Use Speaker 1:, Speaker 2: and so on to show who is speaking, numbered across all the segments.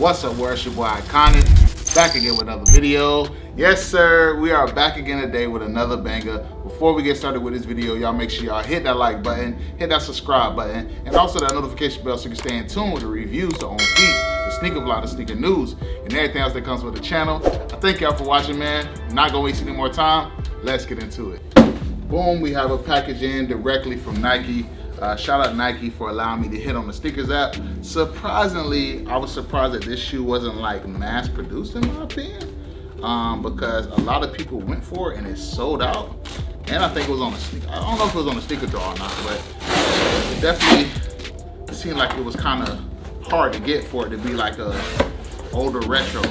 Speaker 1: What's up, world? It's your boy Iconic, back again with another video. Yes, sir, we are back again today with another banger. Before we get started with this video, y'all make sure y'all hit that like button, hit that subscribe button, and also that notification bell so you can stay in tune with the reviews, the on feet, the sneaker blog, the sneaker news, and everything else that comes with the channel. I thank y'all for watching, man. Not gonna waste any more time. Let's get into it. Boom, we have a package in directly from Nike. Shout out Nike for allowing me to hit on the Sneakers app. Surprisingly, I was surprised that this shoe wasn't like mass produced in my opinion, because a lot of people went for it and it sold out. And I think it was on a sneaker. I don't know if it was on a sneaker draw or not, but it definitely seemed like it was kind of hard to get for it to be like a older retro.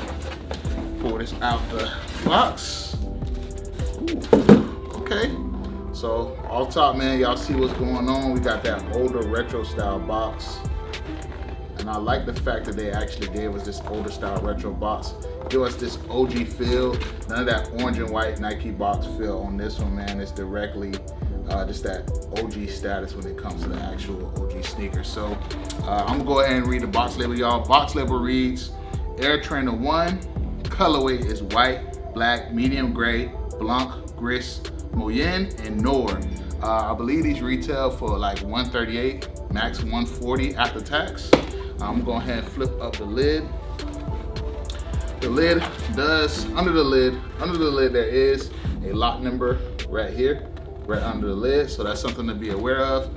Speaker 1: Pull this out the box. Ooh, okay. So off top, man, y'all see what's going on. We got that older retro style box. And I like the fact that they actually gave us this older style retro box. Give us this OG feel. None of that orange and white Nike box feel on this one, man. It's directly just that OG status when it comes to the actual OG sneaker. So I'm gonna go ahead and read the box label, y'all. Box label reads, Air Trainer 1, colorway is white, black, medium gray, blanc, gris, Moyen, and Noir. I believe these retail for like $138, max $140 after tax. I'm going to go ahead and flip up the lid. The lid does, under the lid there is a lot number right here, right under the lid. So that's something to be aware of.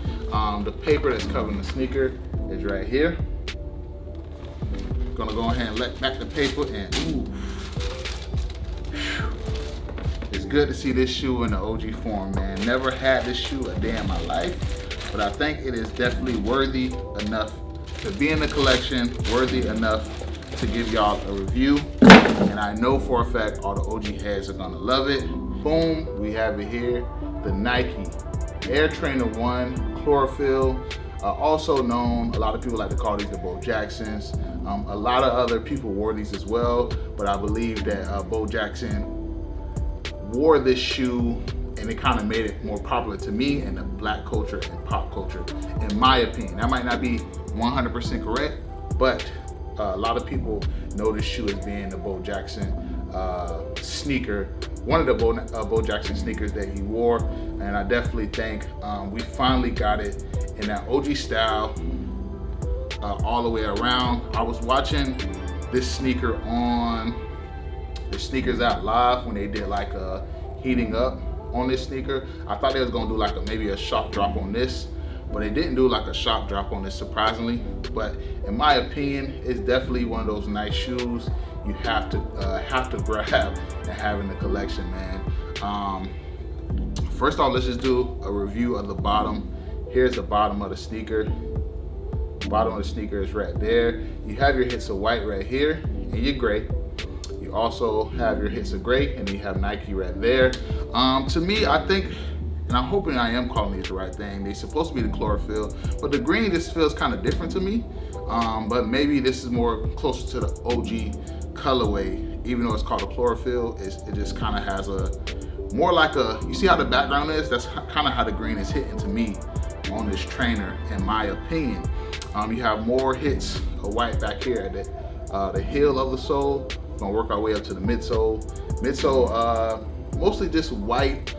Speaker 1: The paper that's covering the sneaker is right here. Gonna go ahead and let back the paper and ooh. It's good to see this shoe in the OG form, man. Never had this shoe a day in my life, but I think it is definitely worthy enough to be in the collection, worthy enough to give y'all a review. And I know for a fact all the OG heads are gonna love it. Boom, we have it here. The Nike Air Trainer 1 Chlorophyll, also known, a lot of people like to call these the Bo Jacksons. A lot of other people wore these as well, but I believe that Bo Jackson wore this shoe and it kind of made it more popular to me in the black culture and pop culture, in my opinion. That might not be 100% correct, but a lot of people know this shoe as being the Bo Jackson sneaker, one of the Bo Jackson sneakers that he wore. And I definitely think we finally got it in that OG style all the way around. I was watching this sneaker on the Sneakers Out Live when they did like a heating up on this sneaker. I thought they was gonna do like maybe a shock drop on this, but they didn't do like a shock drop on this, surprisingly. But in my opinion, it's definitely one of those nice shoes you have to grab and have in the collection, man. First off, let's just do a review of the bottom. Here's the bottom of the sneaker. The bottom of the sneaker is right there. You have your hits of white right here and your gray. You also have your hits of gray, and you have Nike right there. To me, I think, and I'm hoping I am calling these the right thing, they're supposed to be the chlorophyll, but the green just feels kind of different to me. But maybe this is more closer to the OG colorway. Even though it's called a chlorophyll, it just kind of has a, more like a, you see how the background is? That's kind of how the green is hitting to me on this trainer, in my opinion. You have more hits of white back here at the heel of the sole. Gonna work our way up to the midsole. Mostly just white,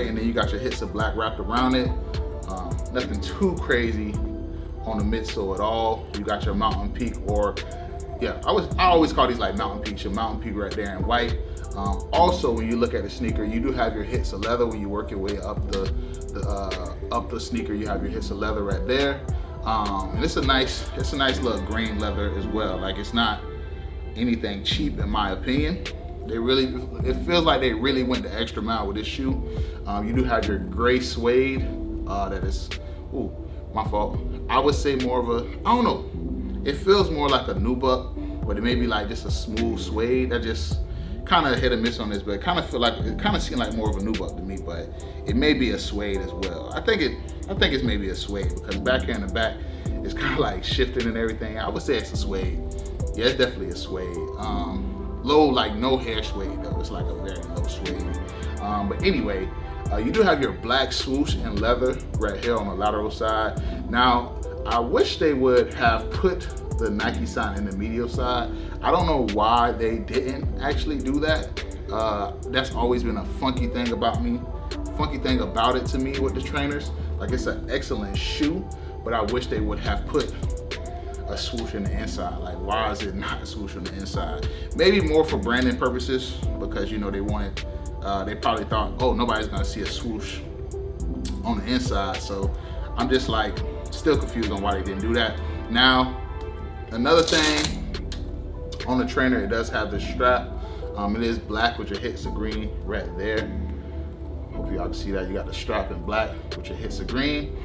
Speaker 1: and then you got your hits of black wrapped around it. Nothing too crazy on the midsole at all. You got your mountain peak, or yeah, I always call these like mountain peaks. Your mountain peak right there in white. Also, when you look at the sneaker, you do have your hits of leather. When you work your way up the sneaker, you have your hits of leather right there. And it's a nice little green leather as well. Like, it's not anything cheap in my opinion. It feels like they really went the extra mile with this shoe. You do have your gray suede, that is, ooh, my fault. I would say more of a, I don't know. It feels more like a nubuck, but it may be like just a smooth suede. That just kind of hit or miss on this, but it kind of seemed like more of a nubuck to me, but it may be a suede as well. I think it's maybe a suede, because back here in the back, it's kind of like shifting and everything. I would say it's a suede. Yeah, it's definitely a suede. Low, like no hair suede though. It's like a very low suede. But anyway, You do have your black swoosh and leather right here on the lateral side. Now, I wish they would have put the Nike sign in the medial side. I don't know why they didn't actually do that. That's always been a funky thing about it to me with the trainers. Like, it's an excellent shoe, but I wish they would have put a swoosh in the inside. Like, why is it not a swoosh on the inside? Maybe more for branding purposes, because you know they wanted, they probably thought, oh, nobody's gonna see a swoosh on the inside. So I'm just like still confused on why they didn't do that. Now, another thing on the trainer, it does have the strap. It is black with your hits of green right there. Hope y'all can see that. You got the strap in black with your hits of green.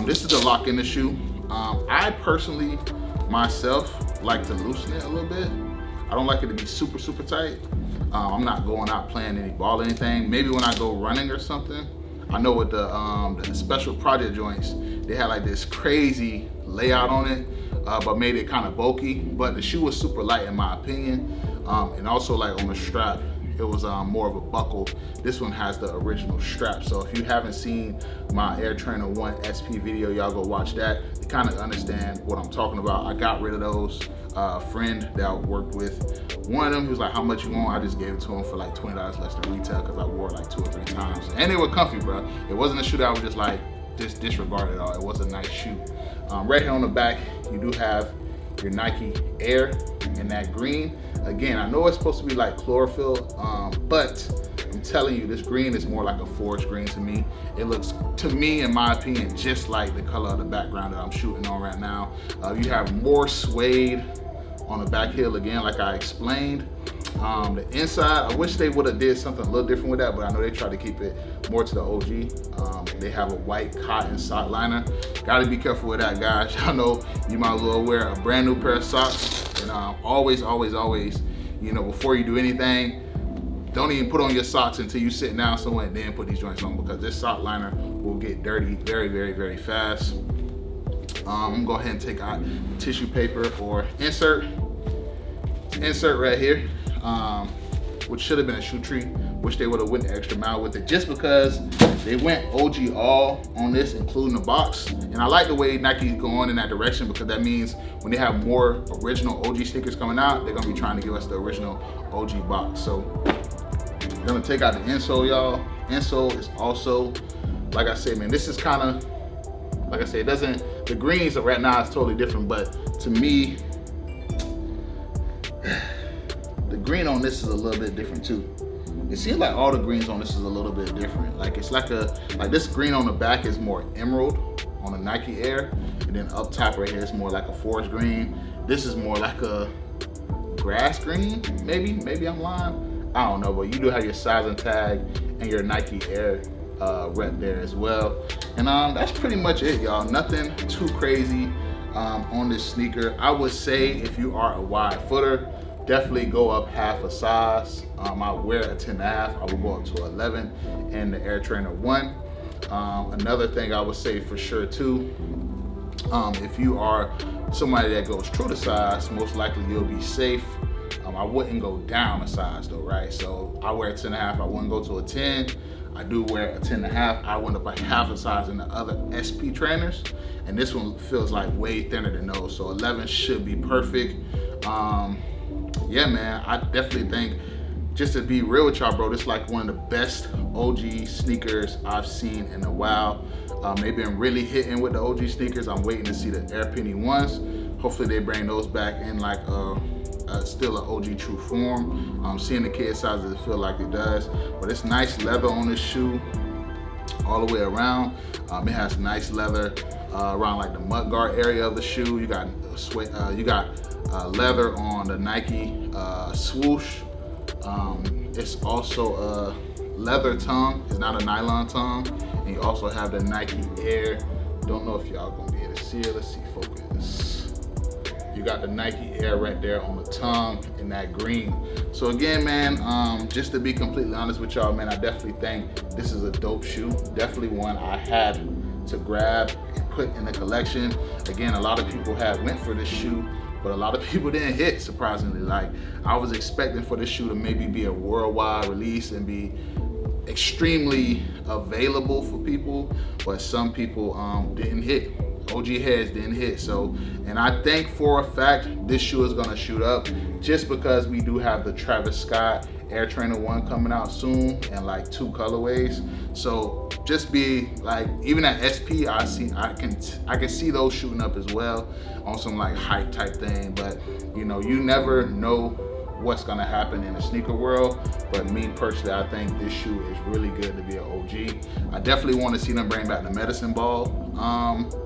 Speaker 1: This is the lock in the shoe. I personally, myself, like to loosen it a little bit. I don't like it to be super, super tight. I'm not going out playing any ball or anything. Maybe when I go running or something. I know with the special project joints, they had like this crazy layout on it, but made it kind of bulky. But the shoe was super light in my opinion. And also like on the strap, it was more of a buckle. This one has the original strap. So if you haven't seen my Air Trainer 1 SP video, y'all go watch that. You kind of understand what I'm talking about. I got rid of those. A friend that I worked with, one of them, he was like, how much you want? I just gave it to him for like $20 less than retail because I wore it like 2 or 3 times. And they were comfy, bro. It wasn't a shoe that I was just like, disregard at all. It was a nice shoe. Right here on the back, you do have your Nike Air in that green. Again, I know it's supposed to be like chlorophyll, but I'm telling you, this green is more like a forest green to me. It looks, to me, in my opinion, just like the color of the background that I'm shooting on right now. You have more suede on the back heel again, like I explained. The inside, I wish they would have did something a little different with that, but I know they tried to keep it more to the OG. They have a white cotton sock liner. Gotta be careful with that, guys. Y'all know you might as well wear a brand new pair of socks. And always, always, always, you know, before you do anything, don't even put on your socks until you sit down somewhere and then put these joints on, because this sock liner will get dirty very, very, very fast. I'm gonna go ahead and take out the tissue paper or insert right here, which should have been a shoe tree. Wish they would have went the extra mile with it, just because they went OG all on this, including the box. And I like the way Nike's going in that direction, because that means when they have more original OG sneakers coming out, they're gonna be trying to give us the original OG box. So I'm gonna take out the insole, y'all. Insole is also, like I said, man, this is kind of, like I said, it doesn't, the greens right now is totally different, but to me, the green on this is a little bit different too. It seems like all the greens on this is a little bit different. Like, it's like this green on the back is more emerald on the Nike Air, and then up top right here is more like a forest green. This is more like a grass green, maybe I'm lying. I don't know, but you do have your sizing tag and your Nike Air rep there as well. And that's pretty much it, y'all. Nothing too crazy on this sneaker. I would say if you are a wide footer, definitely go up half a size. I wear a 10.5, I will go up to 11 in the Air Trainer 1. Another thing I would say for sure too, if you are somebody that goes true to size, most likely you'll be safe. I wouldn't go down a size though, right? So I wear a 10.5, I wouldn't go to a 10. I do wear a 10.5. I went up a half a size in the other SP trainers, and this one feels like way thinner than those. So 11 should be perfect. Yeah, man, I definitely think, just to be real with y'all, bro, this is like one of the best OG sneakers I've seen in a while. They've been really hitting with the OG sneakers. I'm waiting to see the Air Penny ones. Hopefully they bring those back in like still an OG true form. Seeing the kid sizes, it feel like it does. But it's nice leather on this shoe all the way around. It has nice leather around like the mudguard area of the shoe. You got leather on the Nike swoosh. It's also a leather tongue. It's not a nylon tongue. And you also have the Nike Air. Don't know if y'all gonna be able to see it. Let's see, focus. You got the Nike Air right there on the tongue in that green. So again, man, just to be completely honest with y'all, man, I definitely think this is a dope shoe. Definitely one I had to grab and put in the collection. Again, a lot of people went for this shoe, but a lot of people didn't hit, surprisingly. Like, I was expecting for this shoe to maybe be a worldwide release and be extremely available for people, but some people didn't hit. OG heads didn't hit. So, and I think for a fact this shoe is gonna shoot up just because we do have the Travis Scott Air Trainer 1 coming out soon in like 2 colorways. So just be like, even at SP, I can see those shooting up as well on some like hype type thing. But you know, you never know what's gonna happen in the sneaker world. But me personally, I think this shoe is really good to be an OG. I definitely want to see them bring back the Medicine Ball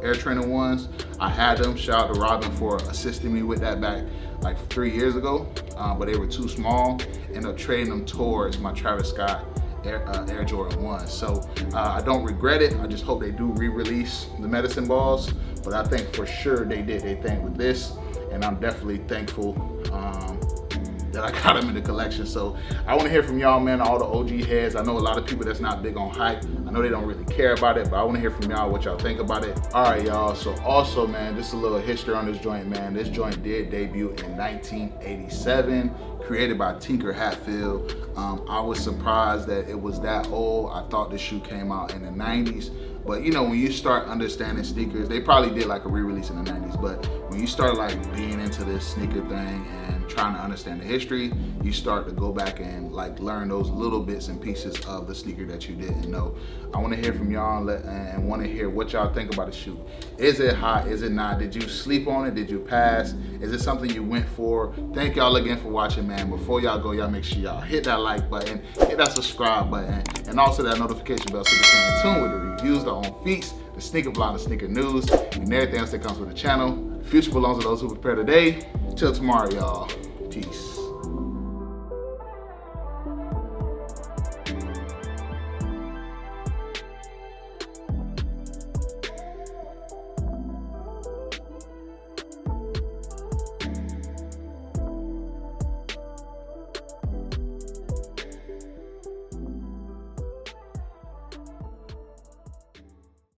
Speaker 1: Air Trainer 1s. I had them. Shout out to Robin for assisting me with that back like 3 years ago, but they were too small. Ended up trading them towards my Travis Scott Air Jordan 1. So I don't regret it. I just hope they do re-release the Medicine Balls. But I think for sure they did their thing with this, and I'm definitely thankful that I got them in the collection. So I want to hear from y'all, man, all the OG heads. I know a lot of people that's not big on hype. I know they don't really care about it, but I want to hear from y'all what y'all think about it. All right, y'all. So also, man, just a little history on this joint, man. This joint did debut in 1987, created by Tinker Hatfield. I was surprised that it was that old. I thought this shoe came out in the 90s. But you know, when you start understanding sneakers, they probably did like a re-release in the 90s, but when you start like being into this sneaker thing and trying to understand the history, you start to go back and like learn those little bits and pieces of the sneaker that you didn't know. I want to hear from y'all and want to hear what y'all think about the shoe. Is it hot? Is it not? Did you sleep on it? Did you pass? Is it something you went for? Thank y'all again for watching, man. Before y'all go, y'all make sure y'all hit that like button, hit that subscribe button, and also that notification bell so you can stay in tune with the reviews, the on feats, the sneaker blog, the sneaker news, and everything else that comes with the channel. The future belongs to those who prepare today. Till tomorrow, y'all. Peace.